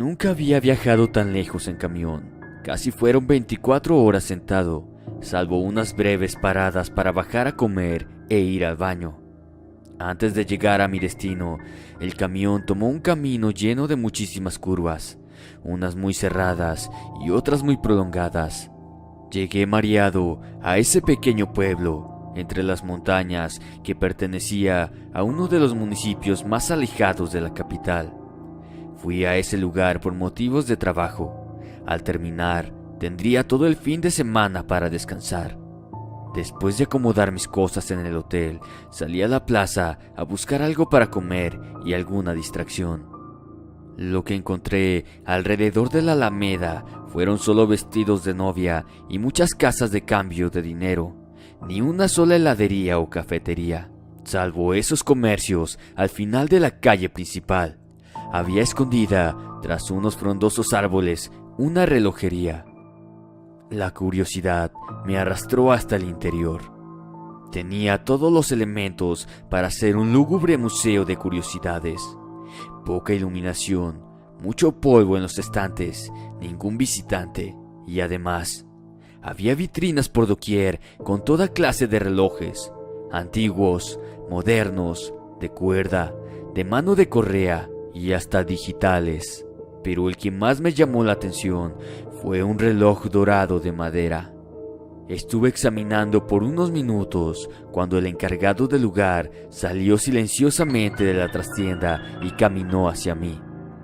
Nunca había viajado tan lejos en camión. Casi fueron 24 horas sentado, salvo unas breves paradas para bajar a comer e ir al baño. Antes de llegar a mi destino, el camión tomó un camino lleno de muchísimas curvas, unas muy cerradas y otras muy prolongadas. Llegué mareado a ese pequeño pueblo, entre las montañas, que pertenecía a uno de los municipios más alejados de la capital. Fui a ese lugar por motivos de trabajo. Al terminar, tendría todo el fin de semana para descansar. Después de acomodar mis cosas en el hotel, salí a la plaza a buscar algo para comer y alguna distracción. Lo que encontré alrededor de la Alameda fueron solo vestidos de novia y muchas casas de cambio de dinero. Ni una sola heladería o cafetería, salvo esos comercios al final de la calle principal. Había escondida, tras unos frondosos árboles, una relojería. La curiosidad me arrastró hasta el interior. Tenía todos los elementos para ser un lúgubre museo de curiosidades. Poca iluminación, mucho polvo en los estantes, ningún visitante y además había vitrinas por doquier con toda clase de relojes, antiguos, modernos, de cuerda, de mano de correa y hasta digitales. Pero el que más me llamó la atención fue un reloj dorado de madera. Estuve examinando por unos minutos cuando el encargado del lugar salió silenciosamente de la trastienda y caminó hacia mí.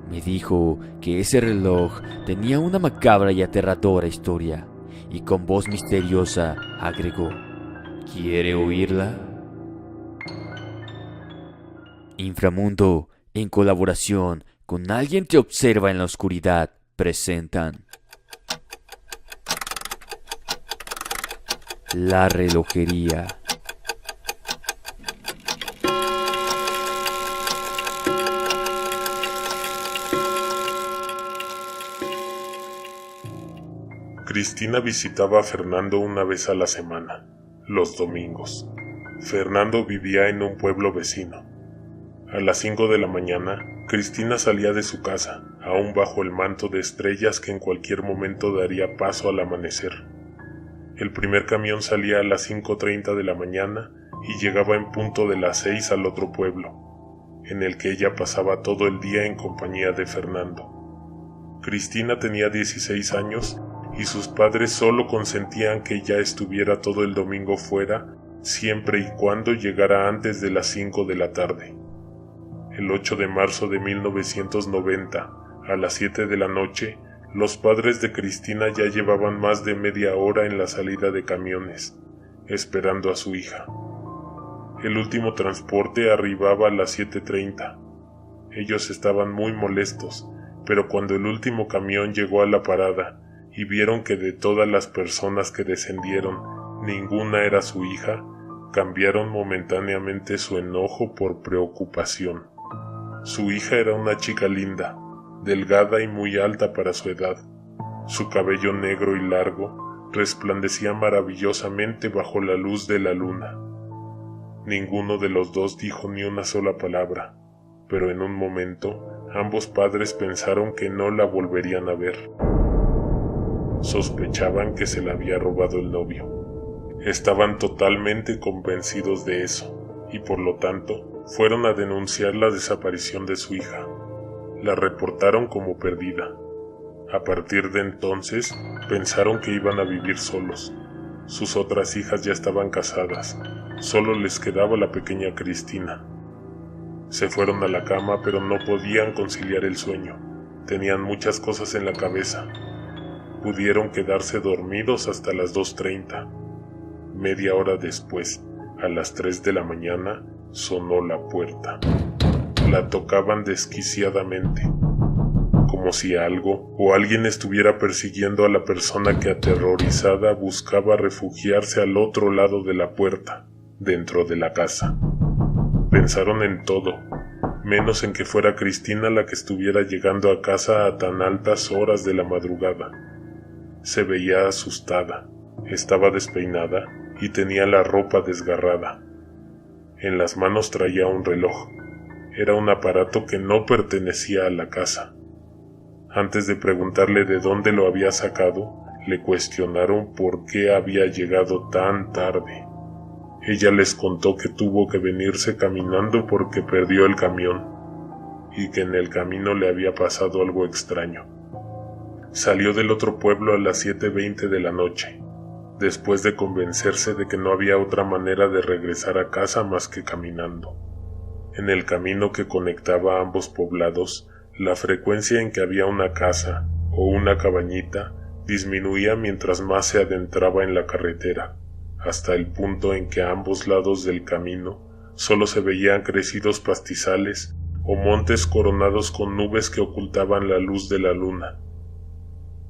Me dijo que ese reloj tenía una macabra y aterradora historia, y con voz misteriosa agregó: ¿quiere oírla? Inframundo, en colaboración con Alguien te observa en la oscuridad, presentan La relojería. Cristina visitaba a Fernando una vez a la semana, los domingos. Fernando vivía en un pueblo vecino. A las 5 de la mañana, Cristina salía de su casa, aún bajo el manto de estrellas que en cualquier momento daría paso al amanecer. El primer camión salía a las 5:30 de la mañana y llegaba en punto de las 6 al otro pueblo, en el que ella pasaba todo el día en compañía de Fernando. Cristina tenía 16 años y sus padres solo consentían que ella estuviera todo el domingo fuera, siempre y cuando llegara antes de las 5 de la tarde. El 8 de marzo de 1990, a las 7 de la noche, los padres de Cristina ya llevaban más de media hora en la salida de camiones, esperando a su hija. El último transporte arribaba a las 7:30. Ellos estaban muy molestos, pero cuando el último camión llegó a la parada y vieron que de todas las personas que descendieron, ninguna era su hija, cambiaron momentáneamente su enojo por preocupación. Su hija era una chica linda, delgada y muy alta para su edad. Su cabello negro y largo resplandecía maravillosamente bajo la luz de la luna. Ninguno de los dos dijo ni una sola palabra, pero en un momento ambos padres pensaron que no la volverían a ver. Sospechaban que se la había robado el novio. Estaban totalmente convencidos de eso, y por lo tanto fueron a denunciar la desaparición de su hija. La reportaron como perdida. A partir de entonces, pensaron que iban a vivir solos. Sus otras hijas ya estaban casadas. Solo les quedaba la pequeña Cristina. Se fueron a la cama, pero no podían conciliar el sueño. Tenían muchas cosas en la cabeza. Pudieron quedarse dormidos hasta las 2:30. Media hora después, a las 3 de la mañana, sonó la puerta. La tocaban desquiciadamente, como si algo o alguien estuviera persiguiendo a la persona que aterrorizada buscaba refugiarse al otro lado de la puerta, dentro de la casa. Pensaron en todo, menos en que fuera Cristina la que estuviera llegando a casa a tan altas horas de la madrugada. Se veía asustada, estaba despeinada y tenía la ropa desgarrada. En las manos traía un reloj. Era un aparato que no pertenecía a la casa. Antes de preguntarle de dónde lo había sacado, le cuestionaron por qué había llegado tan tarde. Ella les contó que tuvo que venirse caminando porque perdió el camión y que en el camino le había pasado algo extraño. Salió del otro pueblo a las 7:20 de la noche, después de convencerse de que no había otra manera de regresar a casa más que caminando. En el camino que conectaba a ambos poblados, la frecuencia en que había una casa o una cabañita disminuía mientras más se adentraba en la carretera, hasta el punto en que a ambos lados del camino solo se veían crecidos pastizales o montes coronados con nubes que ocultaban la luz de la luna.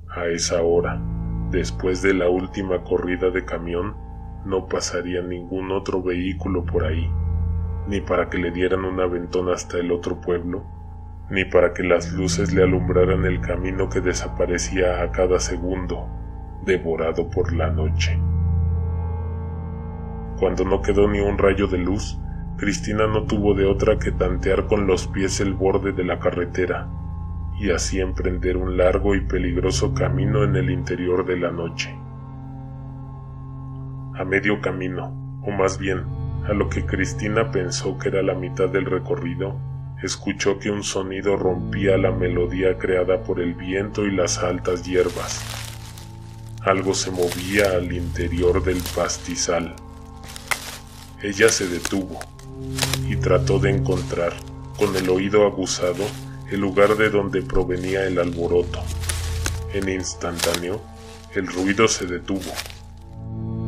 A esa hora, después de la última corrida de camión, no pasaría ningún otro vehículo por ahí, ni para que le dieran un aventón hasta el otro pueblo, ni para que las luces le alumbraran el camino que desaparecía a cada segundo, devorado por la noche. Cuando no quedó ni un rayo de luz, Cristina no tuvo de otra que tantear con los pies el borde de la carretera, y así emprender un largo y peligroso camino en el interior de la noche. A medio camino, o más bien, a lo que Cristina pensó que era la mitad del recorrido, escuchó que un sonido rompía la melodía creada por el viento y las altas hierbas. Algo se movía al interior del pastizal. Ella se detuvo y trató de encontrar, con el oído aguzado, el lugar de donde provenía el alboroto. En instantáneo, el ruido se detuvo.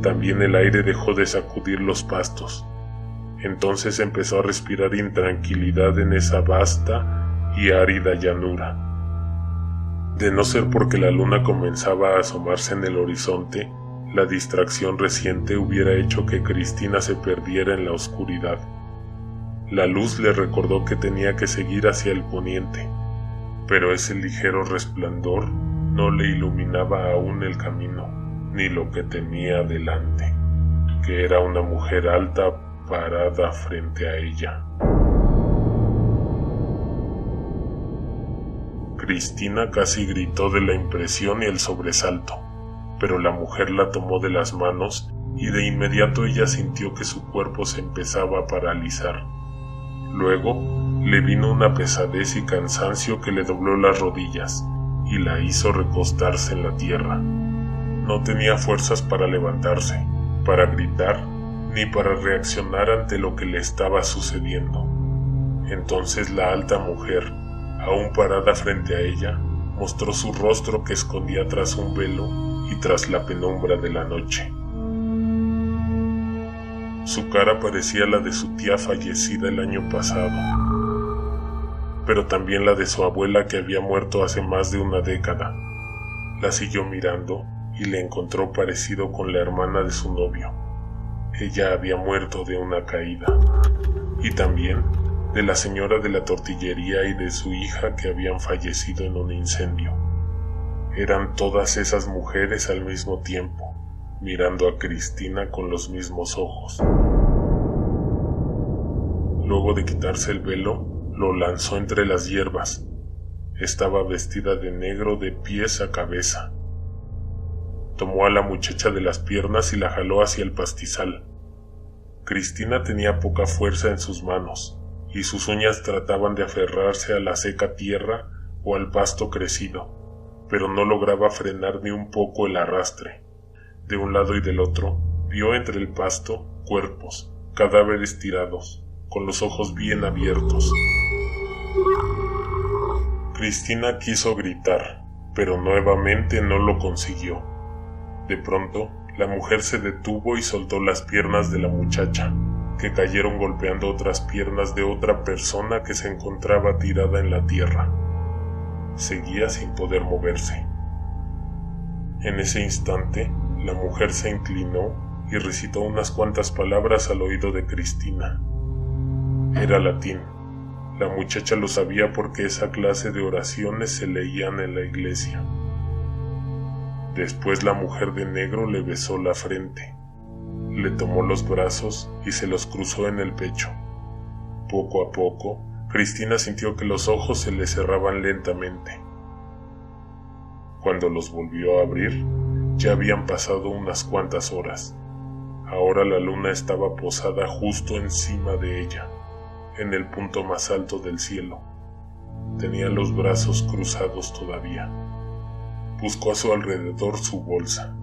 También el aire dejó de sacudir los pastos. Entonces empezó a respirar intranquilidad en esa vasta y árida llanura. De no ser porque la luna comenzaba a asomarse en el horizonte, la distracción reciente hubiera hecho que Cristina se perdiera en la oscuridad. La luz le recordó que tenía que seguir hacia el poniente, pero ese ligero resplandor no le iluminaba aún el camino, ni lo que tenía delante, que era una mujer alta parada frente a ella. Cristina casi gritó de la impresión y el sobresalto, pero la mujer la tomó de las manos y de inmediato ella sintió que su cuerpo se empezaba a paralizar. Luego le vino una pesadez y cansancio que le dobló las rodillas y la hizo recostarse en la tierra. No tenía fuerzas para levantarse, para gritar, ni para reaccionar ante lo que le estaba sucediendo. Entonces la alta mujer, aún parada frente a ella, mostró su rostro que escondía tras un velo y tras la penumbra de la noche. Su cara parecía la de su tía fallecida el año pasado, pero también la de su abuela que había muerto hace más de una década. La siguió mirando y le encontró parecido con la hermana de su novio. Ella había muerto de una caída, y también de la señora de la tortillería y de su hija que habían fallecido en un incendio. Eran todas esas mujeres al mismo tiempo, mirando a Cristina con los mismos ojos. Luego de quitarse el velo, lo lanzó entre las hierbas. Estaba vestida de negro de pies a cabeza. Tomó a la muchacha de las piernas y la jaló hacia el pastizal. Cristina tenía poca fuerza en sus manos, y sus uñas trataban de aferrarse a la seca tierra o al pasto crecido, pero no lograba frenar ni un poco el arrastre. De un lado y del otro, vio entre el pasto cuerpos, cadáveres tirados, con los ojos bien abiertos. Cristina quiso gritar, pero nuevamente no lo consiguió. De pronto, la mujer se detuvo y soltó las piernas de la muchacha, que cayeron golpeando otras piernas de otra persona que se encontraba tirada en la tierra. Seguía sin poder moverse. En ese instante, la mujer se inclinó y recitó unas cuantas palabras al oído de Cristina. Era latín. La muchacha lo sabía porque esa clase de oraciones se leían en la iglesia. Después la mujer de negro le besó la frente, le tomó los brazos y se los cruzó en el pecho. Poco a poco, Cristina sintió que los ojos se le cerraban lentamente. Cuando los volvió a abrir, ya habían pasado unas cuantas horas. Ahora la luna estaba posada justo encima de ella, en el punto más alto del cielo. Tenía los brazos cruzados todavía. Buscó a su alrededor su bolsa.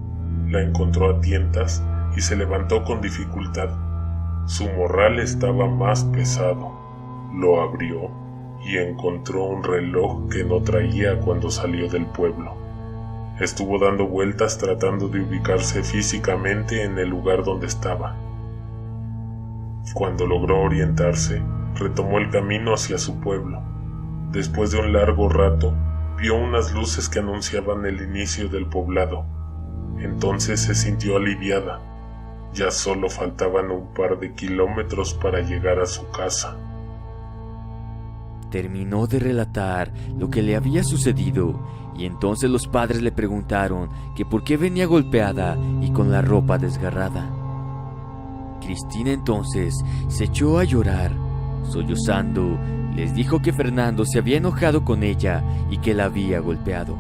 La encontró a tientas y se levantó con dificultad. Su morral estaba más pesado. Lo abrió y encontró un reloj que no traía cuando salió del pueblo. Estuvo dando vueltas tratando de ubicarse físicamente en el lugar donde estaba. Cuando logró orientarse, retomó el camino hacia su pueblo. Después de un largo rato, vio unas luces que anunciaban el inicio del poblado. Entonces se sintió aliviada. Ya solo faltaban un par de kilómetros para llegar a su casa. Terminó de relatar lo que le había sucedido y entonces los padres le preguntaron que por qué venía golpeada y con la ropa desgarrada. Cristina entonces se echó a llorar. Sollozando, les dijo que Fernando se había enojado con ella y que la había golpeado.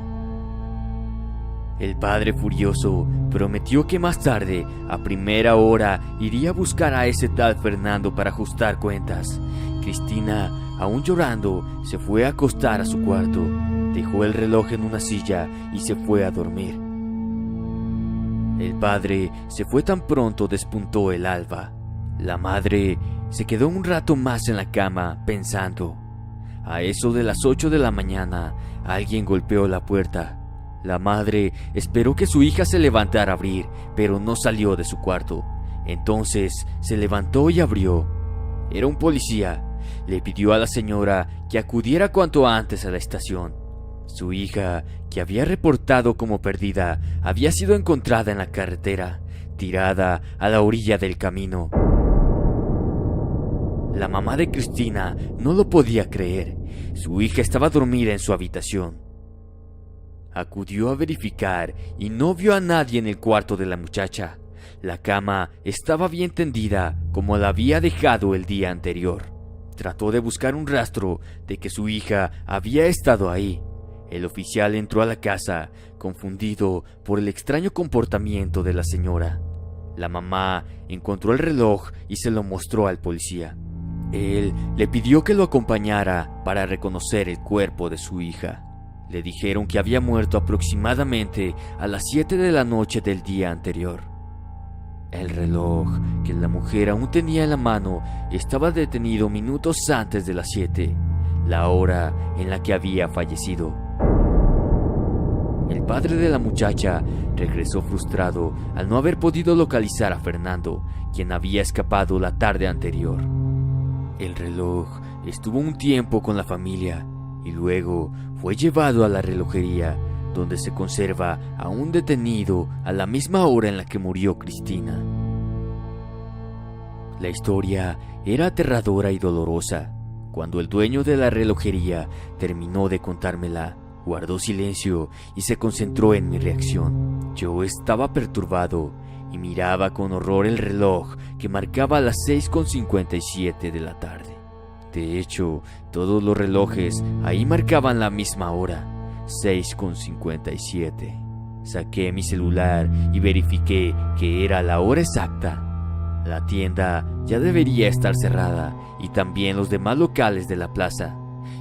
El padre, furioso, prometió que más tarde, a primera hora, iría a buscar a ese tal Fernando para ajustar cuentas. Cristina, aún llorando, se fue a acostar a su cuarto, dejó el reloj en una silla y se fue a dormir. El padre se fue tan pronto despuntó el alba. La madre se quedó un rato más en la cama pensando. A eso de las 8 de la mañana, alguien golpeó la puerta. La madre esperó que su hija se levantara a abrir, pero no salió de su cuarto. Entonces se levantó y abrió. Era un policía. Le pidió a la señora que acudiera cuanto antes a la estación. Su hija, que había reportado como perdida, había sido encontrada en la carretera, tirada a la orilla del camino. La mamá de Cristina no lo podía creer. Su hija estaba dormida en su habitación. Acudió a verificar y no vio a nadie en el cuarto de la muchacha. La cama estaba bien tendida como la había dejado el día anterior. Trató de buscar un rastro de que su hija había estado ahí. El oficial entró a la casa, confundido por el extraño comportamiento de la señora. La mamá encontró el reloj y se lo mostró al policía. Él le pidió que lo acompañara para reconocer el cuerpo de su hija. Le dijeron que había muerto aproximadamente a las 7 de la noche del día anterior. El reloj que la mujer aún tenía en la mano estaba detenido minutos antes de las 7, la hora en la que había fallecido. El padre de la muchacha regresó frustrado al no haber podido localizar a Fernando, quien había escapado la tarde anterior. El reloj estuvo un tiempo con la familia y luego fue llevado a la relojería, donde se conserva aún detenido a la misma hora en la que murió Cristina. La historia era aterradora y dolorosa. Cuando el dueño de la relojería terminó de contármela, guardó silencio y se concentró en mi reacción. Yo estaba perturbado y miraba con horror el reloj que marcaba las 6:57 de la tarde. De hecho, todos los relojes ahí marcaban la misma hora, 6:57. Saqué mi celular y verifiqué que era la hora exacta. La tienda ya debería estar cerrada y también los demás locales de la plaza.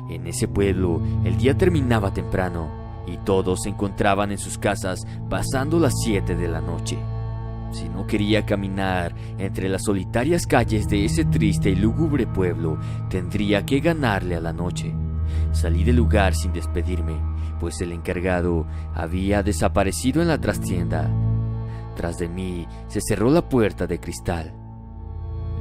En ese pueblo el día terminaba temprano y todos se encontraban en sus casas pasando las 7 de la noche. Si no quería caminar entre las solitarias calles de ese triste y lúgubre pueblo, tendría que ganarle a la noche. Salí del lugar sin despedirme, pues el encargado había desaparecido en la trastienda. Tras de mí se cerró la puerta de cristal.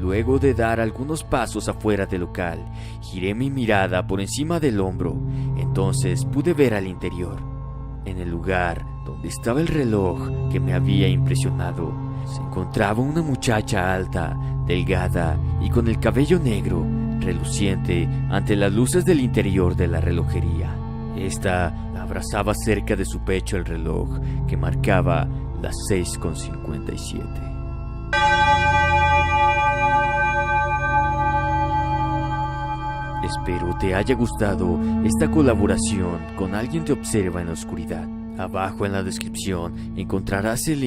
Luego de dar algunos pasos afuera del local, giré mi mirada por encima del hombro. Entonces pude ver al interior. En el lugar donde estaba el reloj que me había impresionado, se encontraba una muchacha alta, delgada y con el cabello negro, reluciente ante las luces del interior de la relojería. Esta abrazaba cerca de su pecho el reloj que marcaba las 6:57. Espero te haya gustado esta colaboración con Alguien te observa en la oscuridad. Abajo en la descripción encontrarás el